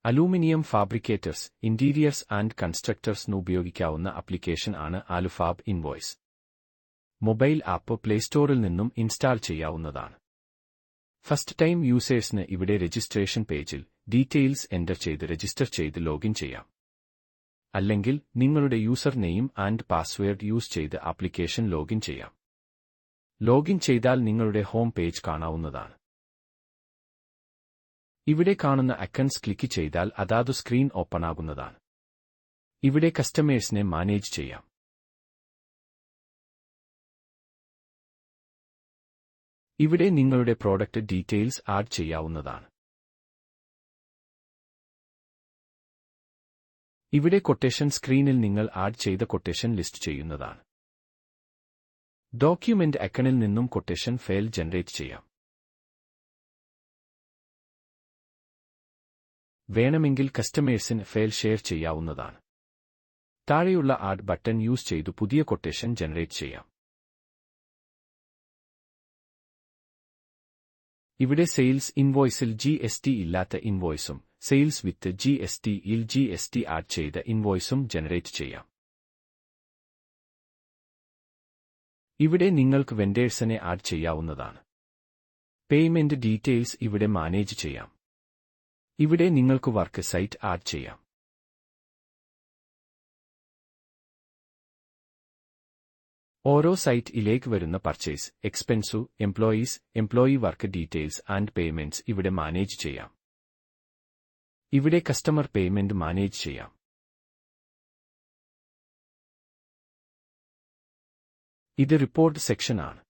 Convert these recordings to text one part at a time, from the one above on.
Aluminium fabricators, interiors and കൺസ്ട്രക്ടേഴ്സിന് ഉപയോഗിക്കാവുന്ന application ആണ് ആലുഫാബ് invoice. Mobile app play സ്റ്റോറിൽ നിന്നും ഇൻസ്റ്റാൾ ചെയ്യാവുന്നതാണ്. ഫസ്റ്റ് ടൈം യൂസേഴ്സിന് ഇവിടെ രജിസ്ട്രേഷൻ പേജിൽ ഡീറ്റെയിൽസ് എൻ്റർ ചെയ്ത് രജിസ്റ്റർ ചെയ്ത് ലോഗിൻ ചെയ്യാം. അല്ലെങ്കിൽ നിങ്ങളുടെ user name and password use ചെയ്ത് ആപ്ലിക്കേഷൻ ലോഗിൻ ചെയ്യാം. ലോഗിൻ ചെയ്താൽ നിങ്ങളുടെ ഹോം പേജ് കാണാവുന്നതാണ്. ഇവിടെ കാണുന്ന ഐക്കൺസ് ക്ലിക്ക് ചെയ്താൽ അതാതു സ്ക്രീൻ ഓപ്പണാകുന്നതാണ്. ഇവിടെ കസ്റ്റമേഴ്സിനെ മാനേജ് ചെയ്യാം. ഇവിടെ നിങ്ങളുടെ പ്രോഡക്റ്റ് ഡീറ്റെയിൽസ് ആഡ് ചെയ്യാവുന്നതാണ്. ഇവിടെ കൊട്ടേഷൻ സ്ക്രീനിൽ നിങ്ങൾ ആഡ് ചെയ്ത കൊട്ടേഷൻ ലിസ്റ്റ് ചെയ്യുന്നതാണ്. ഡോക്യുമെന്റ് ഐക്കണിൽ നിന്നും കൊട്ടേഷൻ ഫയൽ ജനറേറ്റ് ചെയ്യാം. വേണമെങ്കിൽ കസ്റ്റമേഴ്സിന് ഫയൽ ഷെയർ ചെയ്യാവുന്നതാണ്. താഴെയുള്ള ആഡ് ബട്ടൺ യൂസ് ചെയ്തു പുതിയ കൊട്ടേഷൻ ജനറേറ്റ് ചെയ്യാം. ഇവിടെ സെയിൽസ് ഇൻവോയ്സിൽ GST ഇല്ലാത്ത ഇൻവോയ്സും സെയിൽസ് വിത്ത് GST യിൽ GST ആഡ് ചെയ്ത ഇൻവോയ്സും ജനറേറ്റ് ചെയ്യാം. ഇവിടെ നിങ്ങൾക്ക് വെൻഡേഴ്സിനെ ആഡ് ചെയ്യാവുന്നതാണ്. പേയ്മെന്റ് ഡീറ്റെയിൽസ് ഇവിടെ മാനേജ് ചെയ്യാം. ഇവിടെ നിങ്ങൾക്ക് വർക്ക് സൈറ്റ് ആഡ് ചെയ്യാം. ഓരോ സൈറ്റിലേക്ക് വരുന്ന purchase, expense, employee work details and payments ഇവിടെ മാനേജ് ചെയ്യാം. ഇവിടെ കസ്റ്റമർ പേയ്മെന്റ് മാനേജ് ചെയ്യാം. ഇത് റിപ്പോർട്ട് സെക്ഷൻ ആണ്.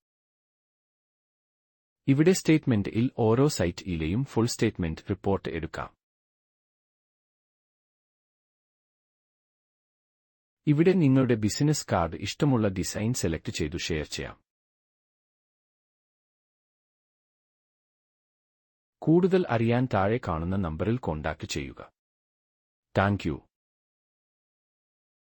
ഇവിടെ സ്റ്റേറ്റ്മെന്റിൽ ഓരോ സൈറ്റിലെയും ഫുൾ സ്റ്റേറ്റ്മെന്റ് റിപ്പോർട്ട് എടുക്കാം. ഇവിടെ നിങ്ങളുടെ ബിസിനസ് കാർഡ് ഇഷ്ടമുള്ള ഡിസൈൻ സെലക്ട് ചെയ്തു ഷെയർ ചെയ്യാം. കൂടുതൽ അറിയാൻ താഴെ കാണുന്ന നമ്പറിൽ കോൺടാക്ട് ചെയ്യുക. Thank you.